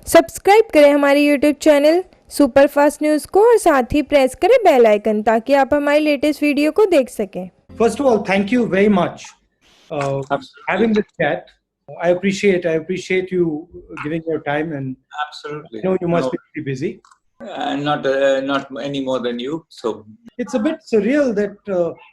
Subscribe करें हमारे YouTube channel superfast news को और साथ ही प्रेस करें बेल आइकन ताकि आप हमारी लेटेस्ट वीडियो को देख सकें। First of all, thank you very much having this chat. I appreciate you giving your time, and Absolutely. I know you must No, be pretty busy. not any more than you. So It's a bit surreal that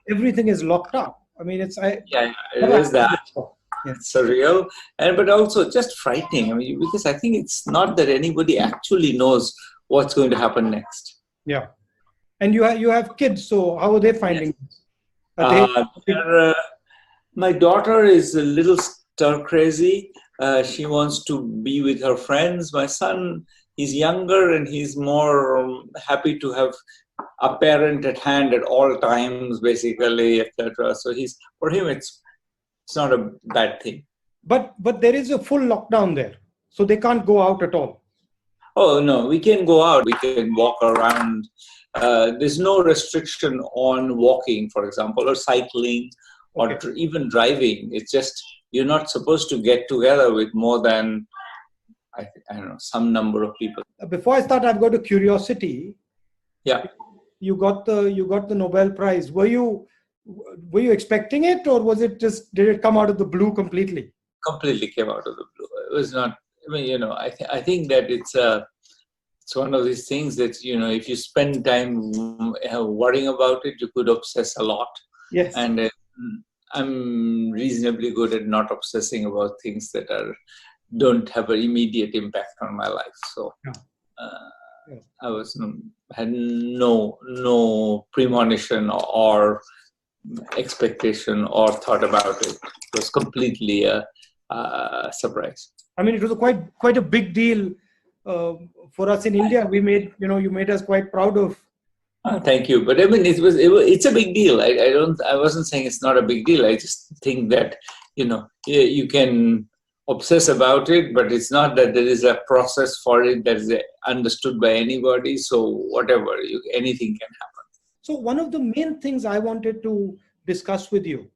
everything is locked up. I mean, yeah, it never is that. happened before. Yes. It's surreal, but also just frightening. I mean, because I think it's not that anybody actually knows what's going to happen next. Yeah. And you have kids, so how are they finding this? My daughter is a little stir crazy. She wants to be with her friends. My son, he's younger and he's more happy to have a parent at hand at all times, basically, etc. So for him, it's not a bad thing. But there is a full lockdown there, so they can't go out at all. Oh no, we can go out. We can walk around. There's no restriction on walking, for example, or cycling, or even driving. It's just you're not supposed to get together with more than I don't know, some number of people. Before I start, I've got a curiosity. Yeah. You got the Nobel Prize. Were you expecting it, or was it did it come out of the blue completely? Completely came out of the blue. It was not. I mean, I think that it's one of these things that if you spend time worrying about it, you could obsess a lot. Yes. And I'm reasonably good at not obsessing about things that don't have an immediate impact on my life. So. I had no premonition or expectation or thought about it. It was completely a surprise. I mean, it was quite a big deal for us in India. We made you made us quite proud of. Thank you, but I mean it's a big deal. I wasn't saying it's not a big deal. I just think that you can obsess about it, but it's not that there is a process for it that is understood by anybody. So whatever, anything can happen. So one of the main things I wanted to discuss with you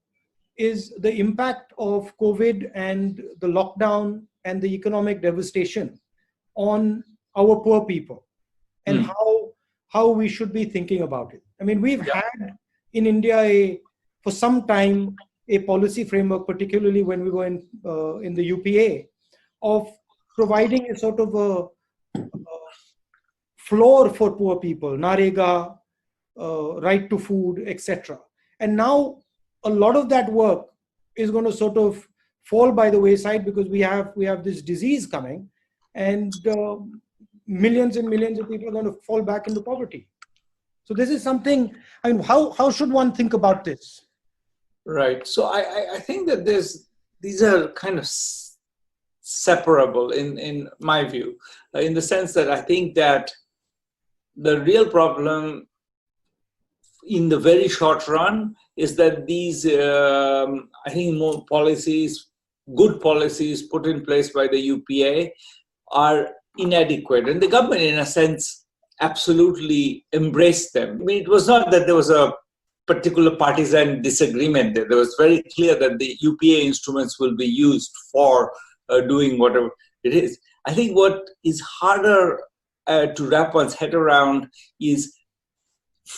is the impact of COVID and the lockdown and the economic devastation on our poor people, and how we should be thinking about it. I mean, we've had in India for some time a policy framework, particularly when we were in the UPA, of providing a sort of a floor for poor people, Narega, right to food, etc. And now a lot of that work is going to sort of fall by the wayside because we have this disease coming, and millions and millions of people are going to fall back into poverty. So this is something. I mean, how should one think about this? Right. So I think that these are kind of separable in my view, in the sense that I think that the real problem in the very short run is that these, I think more good policies put in place by the UPA are inadequate. And the government, in a sense, absolutely embraced them. I mean, it was not that there was a particular partisan disagreement there. There was very clear that the UPA instruments will be used for doing whatever it is. I think what is harder to wrap one's head around is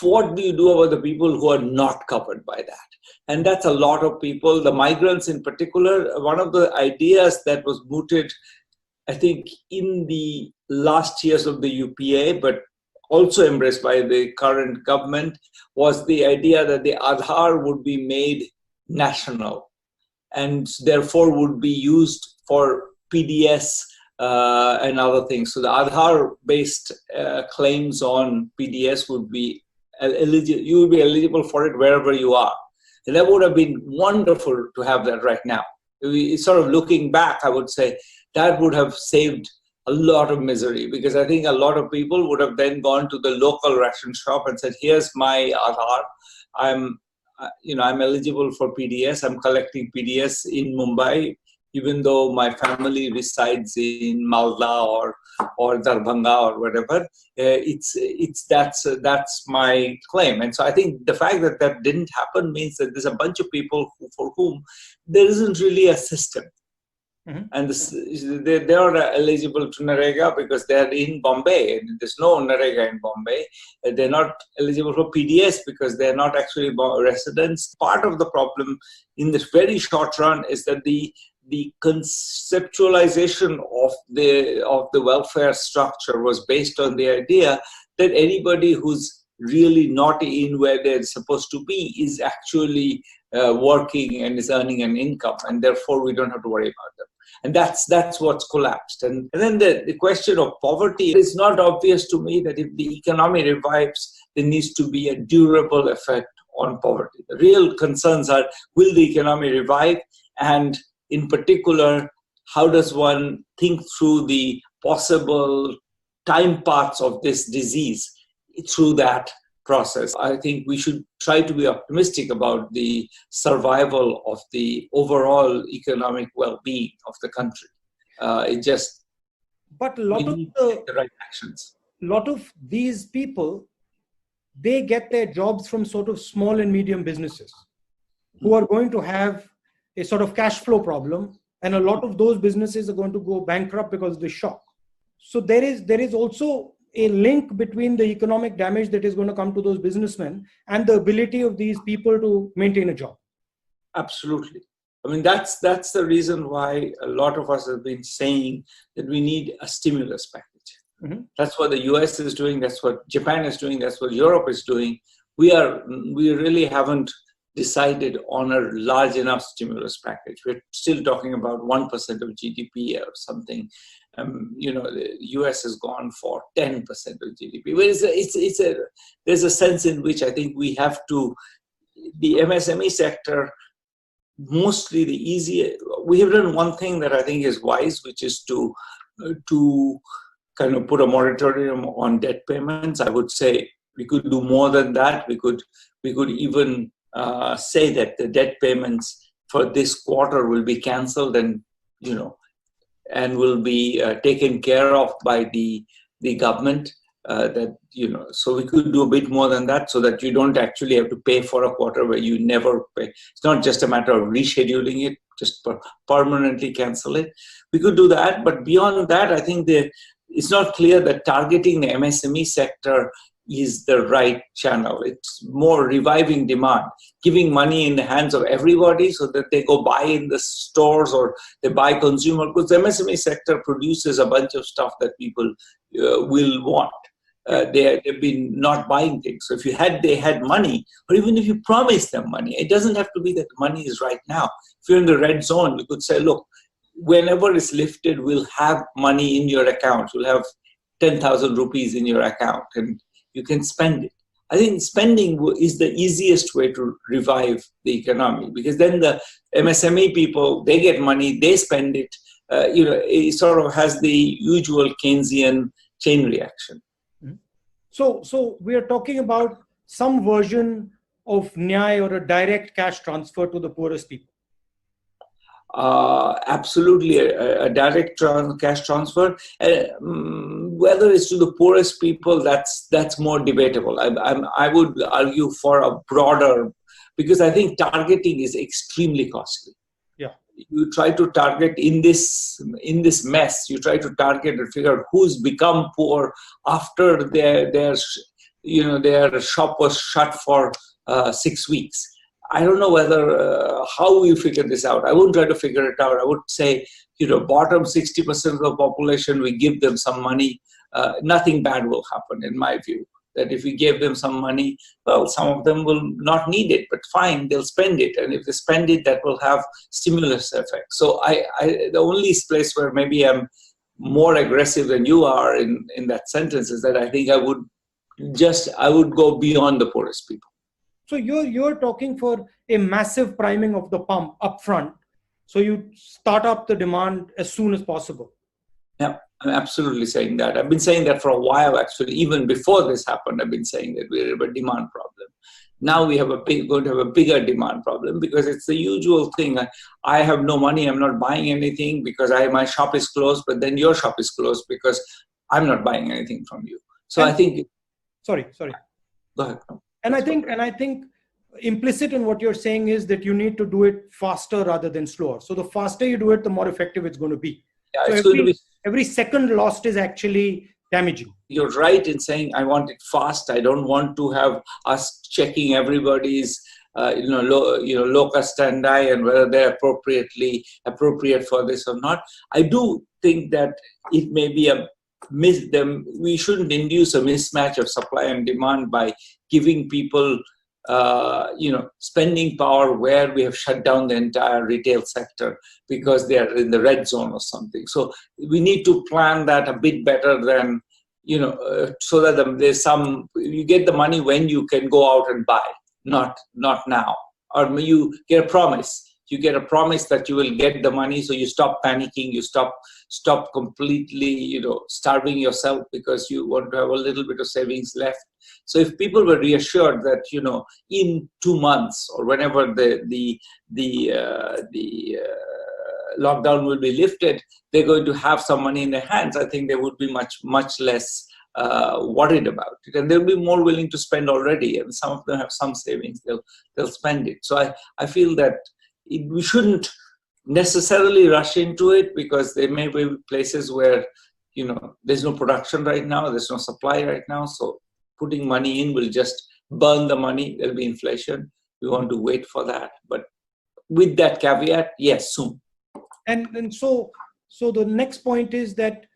what do you do about the people who are not covered by that? And that's a lot of people, the migrants in particular. One of the ideas that was mooted, I think, in the last years of the UPA, but also embraced by the current government, was the idea that the Aadhaar would be made national and therefore would be used for PDS and other things. So the Aadhaar-based claims on PDS would be eligible. You would be eligible for it wherever you are. And that would have been wonderful to have that right now. Sort of looking back, I would say that would have saved a lot of misery, because I think a lot of people would have then gone to the local ration shop and said, here's my Aadhaar. I'm eligible for PDS. I'm collecting PDS in Mumbai, even though my family resides in Malda or Darbhanga or whatever. That's my claim. And so I think the fact that that didn't happen means that there's a bunch of people for whom there isn't really a system. And they are eligible to Narega because they are in Bombay, and there's no Narega in Bombay. They're not eligible for PDS because they're not actually residents. Part of the problem in this very short run is that the conceptualization of the welfare structure was based on the idea that anybody who's really not in where they're supposed to be is actually working and is earning an income, and therefore we don't have to worry about them. And that's what's collapsed. And then the question of poverty, it's not obvious to me that if the economy revives, there needs to be a durable effect on poverty. The real concerns are, will the economy revive? And in particular, how does one think through the possible time paths of this disease through that process? I think we should try to be optimistic about the survival of the overall economic well-being of the country. But a lot of the right actions. Lot of these people, they get their jobs from sort of small and medium businesses who are going to have a sort of cash flow problem, and a lot of those businesses are going to go bankrupt because of the shock. So there is also a link between the economic damage that is going to come to those businessmen and the ability of these people to maintain a job. Absolutely. I mean, that's the reason why a lot of us have been saying that we need a stimulus package. That's what the US is doing. That's what Japan is doing. That's what Europe is doing. We really haven't decided on a large enough stimulus package. We're still talking about 1% of GDP or something. The US has gone for 10% of GDP. But there's a sense in which I think we have to, the MSME sector, mostly the easier. We have done one thing that I think is wise, which is to kind of put a moratorium on debt payments. I would say we could do more than that. We could even say that the debt payments for this quarter will be cancelled and will be taken care of by the government. So we could do a bit more than that, so that you don't actually have to pay for a quarter where you never pay. It's not just a matter of rescheduling it, just permanently cancel it. We could do that, but beyond that, I think it's not clear that targeting the MSME sector is the right channel. It's more reviving demand, giving money in the hands of everybody so that they go buy in the stores or they buy consumer goods. The MSME sector produces a bunch of stuff that people will want. They've been not buying things. So if they had money, or even if you promise them money, it doesn't have to be that money is right now. If you're in the red zone, we could say, look, whenever it's lifted, we'll have money in your account. You'll have 10,000 rupees in your account and you can spend it. I think spending is the easiest way to revive the economy, because then the MSME people, they get money, they spend it. It sort of has the usual Keynesian chain reaction. So we are talking about some version of Nyay, or a direct cash transfer to the poorest people. Absolutely, a direct cash transfer. Whether it's to the poorest people, that's more debatable. I would argue for a broader, because I think targeting is extremely costly. Yeah, you try to target in this mess. You try to target and figure out who's become poor after their shop was shut for 6 weeks. I don't know how we figure this out. I wouldn't try to figure it out. I would say, bottom 60% of the population, we give them some money. Nothing bad will happen, in my view. That if we gave them some money, well, some of them will not need it, but fine, they'll spend it. And if they spend it, that will have stimulus effect. So the only place where maybe I'm more aggressive than you are in that sentence is that I think I would go beyond the poorest people. So you're talking for a massive priming of the pump upfront. So you start up the demand as soon as possible. Yeah, I'm absolutely saying that. I've been saying that for a while, actually. Even before this happened, I've been saying that we have a demand problem. Now we have going to have a bigger demand problem, because it's the usual thing. I have no money. I'm not buying anything because my shop is closed, but then your shop is closed because I'm not buying anything from you. So I think... Sorry. Go ahead. And I think implicit in what you're saying is that you need to do it faster rather than slower. So the faster you do it, the more effective it's going to be. Yeah, So it's going to be. every second lost is actually damaging. You're right in saying I want it fast. I don't want to have us checking everybody's locus standi and whether they're appropriate for this or not. I do think that it may be we shouldn't induce a mismatch of supply and demand by giving people spending power where we have shut down the entire retail sector because they are in the red zone or something. So we need to plan that a bit better than, so that there's you get the money when you can go out and buy, not now. Or you get a promise. You get a promise that you will get the money, so you stop panicking, you stop completely, starving yourself because you want to have a little bit of savings left. So if people were reassured that, in 2 months or whenever the lockdown will be lifted, they're going to have some money in their hands, I think they would be much less worried about it, and they'll be more willing to spend already. And some of them have some savings; they'll spend it. So I feel that we shouldn't necessarily rush into it because there may be places where there's no production right now, there's no supply right now. So putting money in will just burn the money. There'll be inflation. We want to wait for that, but with that caveat, yes, soon. And so the next point is that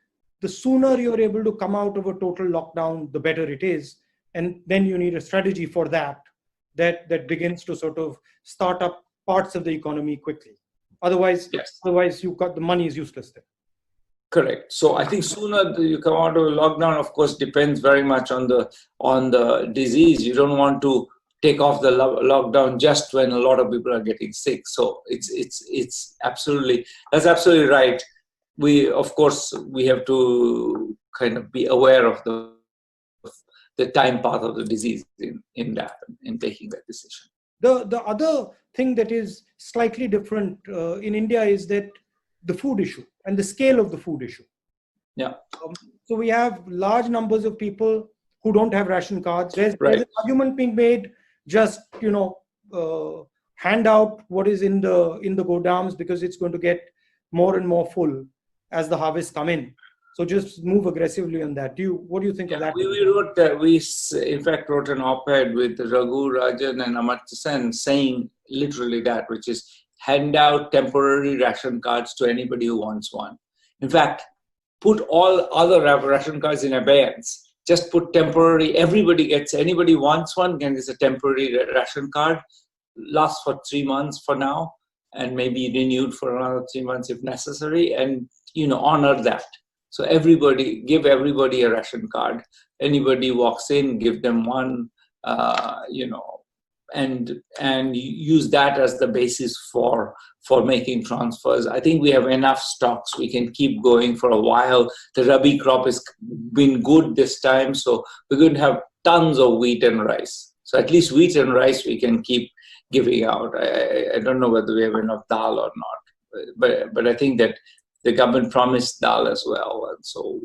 the sooner you're able to come out of a total lockdown, the better it is. And then you need a strategy for that begins to sort of start up parts of the economy quickly. Otherwise, yes. You've got the money is useless then. Correct. So I think sooner you come out of a lockdown, of course, depends very much on the disease. You don't want to take off the lockdown just when a lot of people are getting sick. So it's absolutely, that's absolutely right. We have to kind of be aware of the time path of the disease in taking that decision. The other thing that is slightly different in India is that the food issue and the scale of the food issue. Yeah. So we have large numbers of people who don't have ration cards. There's an argument being made, just hand out what is in the godams because it's going to get more and more full as the harvests come in. So just move aggressively on that. What do you think of that? We in fact wrote an op-ed with Raghu, Rajan and Amartya Sen saying literally that, which is hand out temporary ration cards to anybody who wants one. In fact, put all other ration cards in abeyance. Just put temporary, anybody wants one, and it's a temporary ration card, lasts for 3 months for now, and maybe renewed for another 3 months if necessary, and honor that. So give everybody a ration card. Anybody walks in, give them one, and use that as the basis for making transfers. I think we have enough stocks. We can keep going for a while. The Rabi crop has been good this time, so we're going to have tons of wheat and rice. So at least wheat and rice we can keep giving out. I don't know whether we have enough dal or not, but I think that the government promised dal as well, and so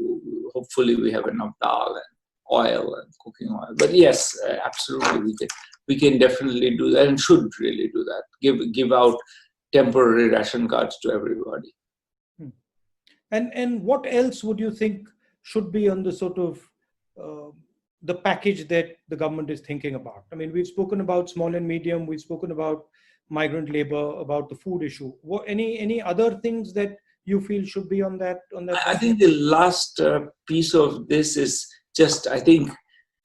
hopefully we have enough dal and oil and cooking oil. But yes, absolutely, we can definitely do that and should really do that. Give out temporary ration cards to everybody. And what else would you think should be on the sort of the package that the government is thinking about? I mean, we've spoken about small and medium. We've spoken about migrant labor, about the food issue. Any other things that you feel should be on that? I think the last piece of this is just, I think,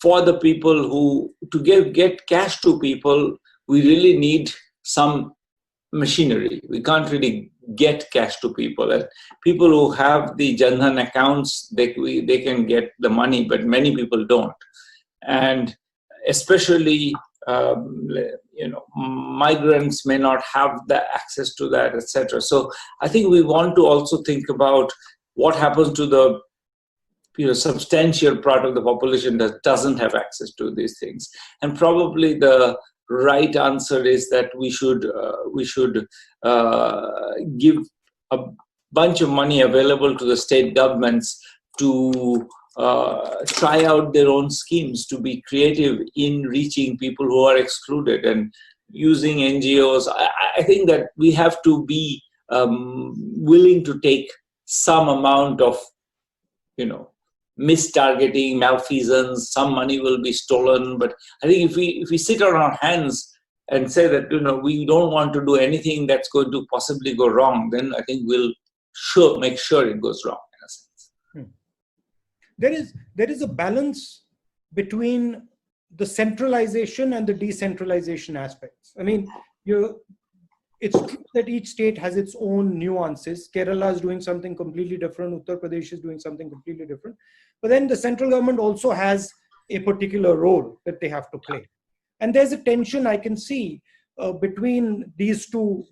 for the people who, to get cash to people, we really need some machinery. We can't really get cash to people. And people who have the Jan Dhan accounts, they can get the money, but many people don't. And especially, migrants may not have the access to that, etc. So I think we want to also think about what happens to the substantial part of the population that doesn't have access to these things. And probably the right answer is that we should give a bunch of money available to the state governments try out their own schemes, to be creative in reaching people who are excluded and using NGOs. I think that we have to be willing to take some amount of, mistargeting, malfeasance. Some money will be stolen, but I think if we sit on our hands and say that we don't want to do anything that's going to possibly go wrong, then I think we'll make sure it goes wrong in a sense. There is a balance between the centralization and the decentralization aspects. I mean, it's true that each state has its own nuances. Kerala is doing something completely different. Uttar Pradesh is doing something completely different. But then the central government also has a particular role that they have to play. And there's a tension I can see between these two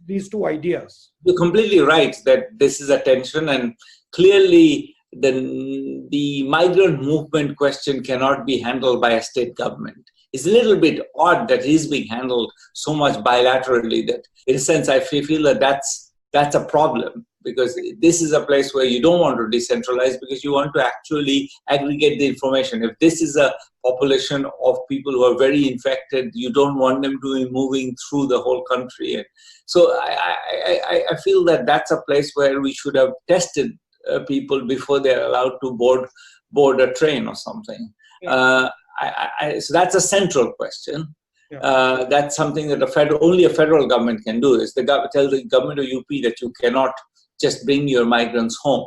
ideas. You're completely right that this is a tension, and clearly the migrant movement question cannot be handled by a state government. It's a little bit odd that it is being handled so much bilaterally that, in a sense, I feel that that's a problem, because this is a place where you don't want to decentralize, because you want to actually aggregate the information. If this is a population of people who are very infected, you don't want them to be moving through the whole country. And so I feel that that's a place where we should have tested people before they're allowed to board a train or something. Yeah. So that's a central question. Yeah. That's something that only a federal government can do, is tell the government of UP that you cannot just bring your migrants home.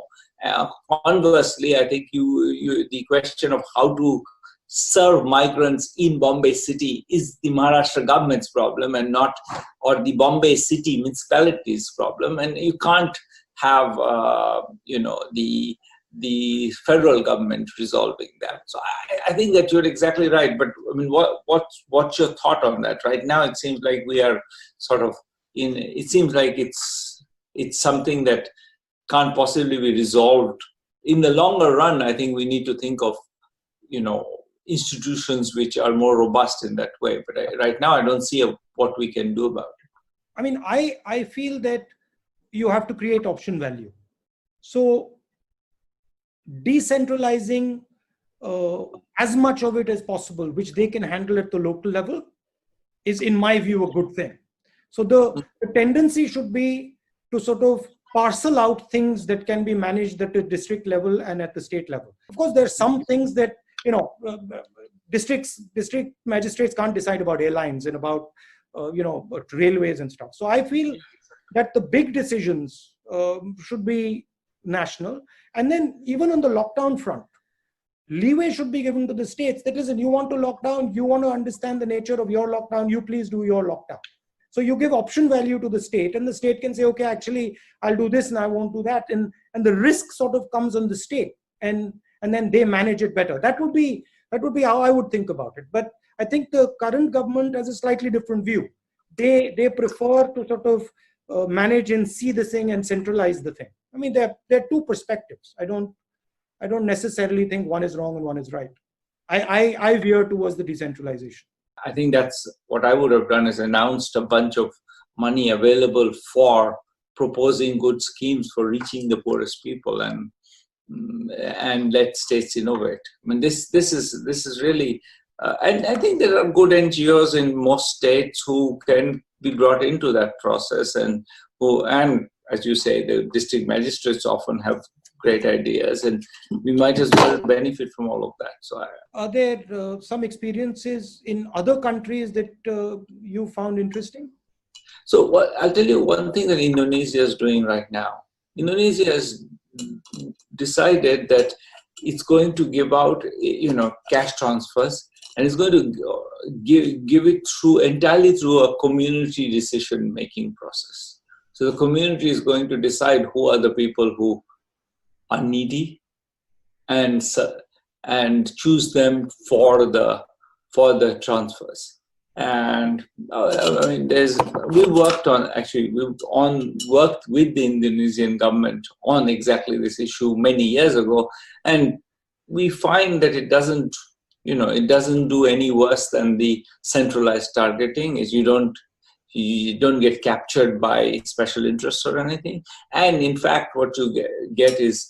Conversely, I think the question of how to serve migrants in Bombay city is the Maharashtra government's problem, and not, or the Bombay city municipality's problem. And you can't have the federal government resolving that. So I think that you're exactly right. But I mean, what's your thought on that? Right now, it seems like we are sort of it seems like it's something that can't possibly be resolved. In the longer run, I think we need to think of, institutions which are more robust in that way. But right now, I don't see what we can do about it. I mean, I feel that you have to create option value. So decentralizing as much of it as possible, which they can handle at the local level, is, in my view, a good thing. So the tendency should be to sort of parcel out things that can be managed at the district level and at the state level. Of course, there are some things that, district magistrates can't decide about airlines and about, railways and stuff. So I feel that the big decisions should be national. And then even on the lockdown front, leeway should be given to the states. That is, if you want to lock down, you want to understand the nature of your lockdown, you please do your lockdown. So you give option value to the state, and the state can say, okay, actually, I'll do this and I won't do that. And the risk sort of comes on the state, and then they manage it better. That would be how I would think about it. But I think the current government has a slightly different view. They prefer to sort of manage and see the thing and centralize the thing. I mean, there are two perspectives. I don't necessarily think one is wrong and one is right. I veer towards the decentralization. I think that's what I would have done, is announced a bunch of money available for proposing good schemes for reaching the poorest people, and let states innovate. I mean, this is really, and I think there are good NGOs in most states who can be brought into that process, and as you say, the district magistrates often have great ideas, and we might as well benefit from all of that. So, are there some experiences in other countries that you found interesting? So, I'll tell you one thing that Indonesia is doing right now. Indonesia has decided that it's going to give out, cash transfers, and it's going to give it entirely through a community decision-making process. So the community is going to decide who are the people who are needy, and choose them for the transfers. And I mean, we've worked with the Indonesian government on exactly this issue many years ago, and we find that it doesn't do any worse than the centralized targeting. Is you don't get captured by special interests or anything. And in fact, what you get is,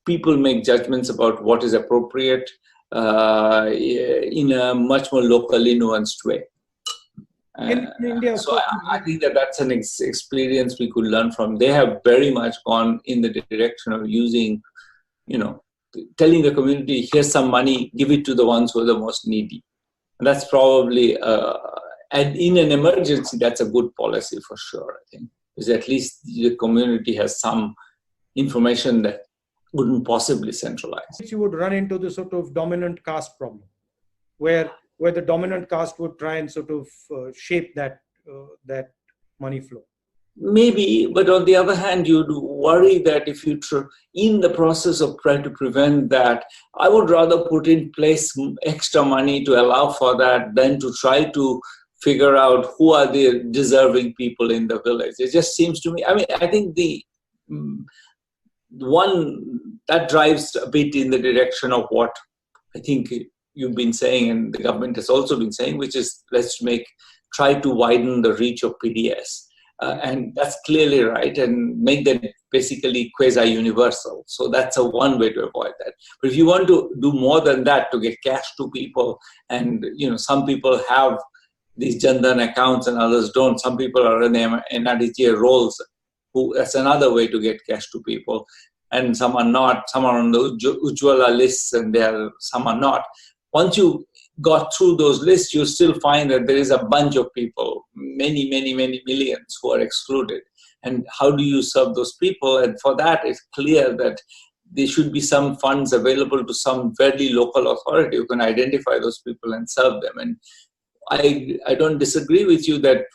people make judgments about what is appropriate in a much more locally nuanced way. In India, of So course, I think that that's an experience we could learn from. They have very much gone in the direction of using, telling the community, here's some money, give it to the ones who are the most needy. And that's probably, and in an emergency, that's a good policy for sure, I think. Because at least the community has some information that wouldn't possibly centralize. you would run into the sort of dominant caste problem, where the dominant caste would try and sort of shape that money flow. Maybe, but on the other hand, you'd worry that if you in the process of trying to prevent that, I would rather put in place extra money to allow for that than to try to figure out who are the deserving people in the village. It just seems to me, I mean, I think the one that drives a bit in the direction of what I think you've been saying and the government has also been saying, which is try to widen the reach of PDS. And that's clearly right, and make that basically quasi-universal. So that's one way to avoid that. But if you want to do more than that, to get cash to people, and some people have these Jan Dhan accounts and others don't. Some people are in NRDGA roles. That's another way to get cash to people. And some are not. Some are on the Ujjwala lists, and some are not. Once you got through those lists, you still find that there is a bunch of people, many, many, many millions who are excluded. And how do you serve those people? And for that, it's clear that there should be some funds available to some very local authority who can identify those people and serve them. And I don't disagree with you that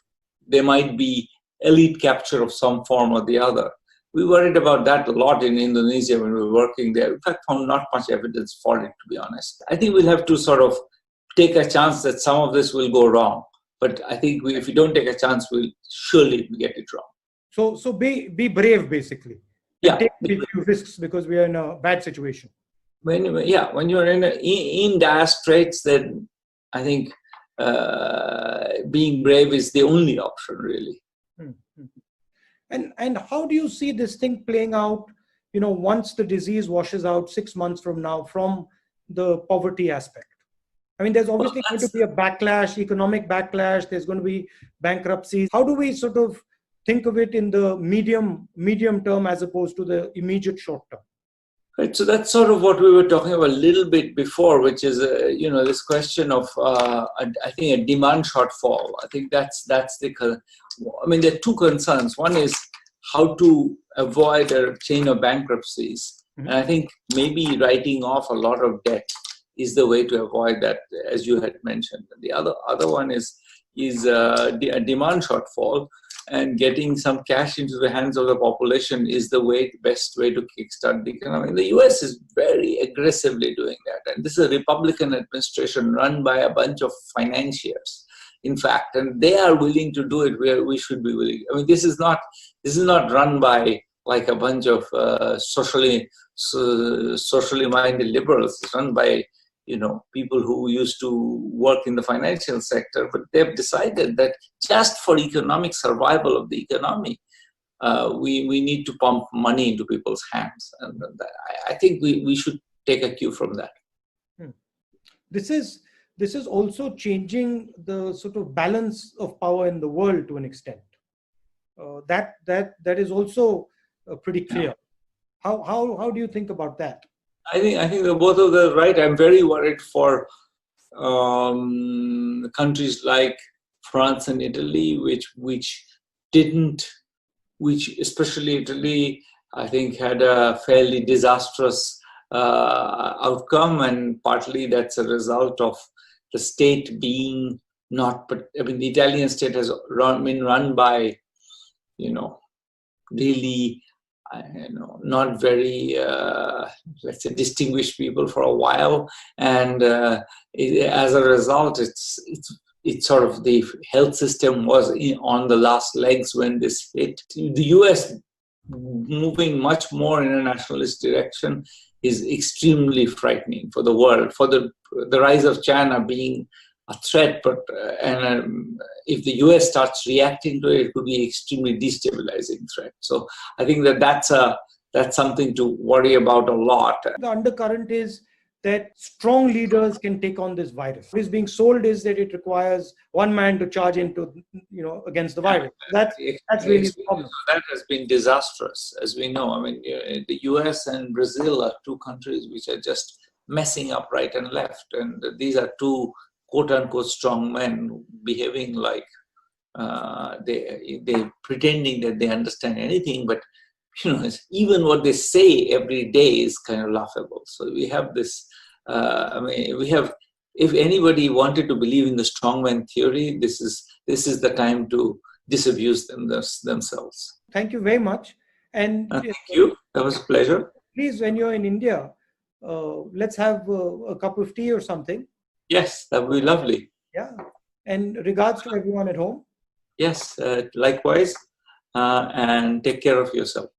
there might be elite capture of some form or the other. We worried about that a lot in Indonesia when we were working there. In fact, found not much evidence for it, to be honest. I think we'll have to sort of take a chance that some of this will go wrong. But I think if we don't take a chance, we'll surely get it wrong. So be brave, basically. Yeah. Take a few risks because we are in a bad situation. When you're in dire straits, then I think being brave is the only option, really. And how do you see this thing playing out, once the disease washes out 6 months from now, from the poverty aspect? I mean, there's obviously going to be a backlash, economic backlash. There's going to be bankruptcies. How do we sort of think of it in the medium term as opposed to the immediate short term? Right. So that's sort of what we were talking about a little bit before, which is this question of I think a demand shortfall. I think that's the. I mean, there are two concerns. One is how to avoid a chain of bankruptcies, and I think maybe writing off a lot of debt is the way to avoid that, as you had mentioned. And the other one is a demand shortfall, and getting some cash into the hands of the population is the best way to kickstart the economy. The US is very aggressively doing that, and this is a Republican administration run by a bunch of financiers, in fact, and they are willing to do it where we should be willing. I mean, this is not run by like a bunch of socially minded liberals. It's run by people who used to work in the financial sector, but they've decided that just for economic survival of the economy, we need to pump money into people's hands. And I think we should take a cue from that. This is also changing the sort of balance of power in the world to an extent. That is also pretty clear. How do you think about that? I think that both of them are right. I'm very worried for countries like France and Italy, which especially Italy, I think had a fairly disastrous outcome, and partly that's a result of the state being the Italian state has been run by, really, not very, let's say, distinguished people for a while, and as a result, it's sort of the health system was on the last legs when this hit. The US moving much more in a nationalist direction is extremely frightening for the world, for the rise of China being a threat, but if the US starts reacting to it, it could be an extremely destabilizing threat. So I think that's a that's something to worry about a lot. The undercurrent is that strong leaders can take on this virus. What is being sold is that it requires one man to charge into, against the virus. That's really the problem. That has been disastrous, as we know. I mean, the US and Brazil are two countries which are just messing up right and left. And these are two quote unquote strong men behaving like they pretending that they understand anything, but even what they say every day is kind of laughable. So we have this, if anybody wanted to believe in the strongman theory, this is the time to disabuse themselves. Thank you very much. And thank you. That was a pleasure. Please, when you're in India, let's have a cup of tea or something. Yes, that would be lovely. Yeah. And regards to everyone at home. Yes, likewise. And take care of yourself.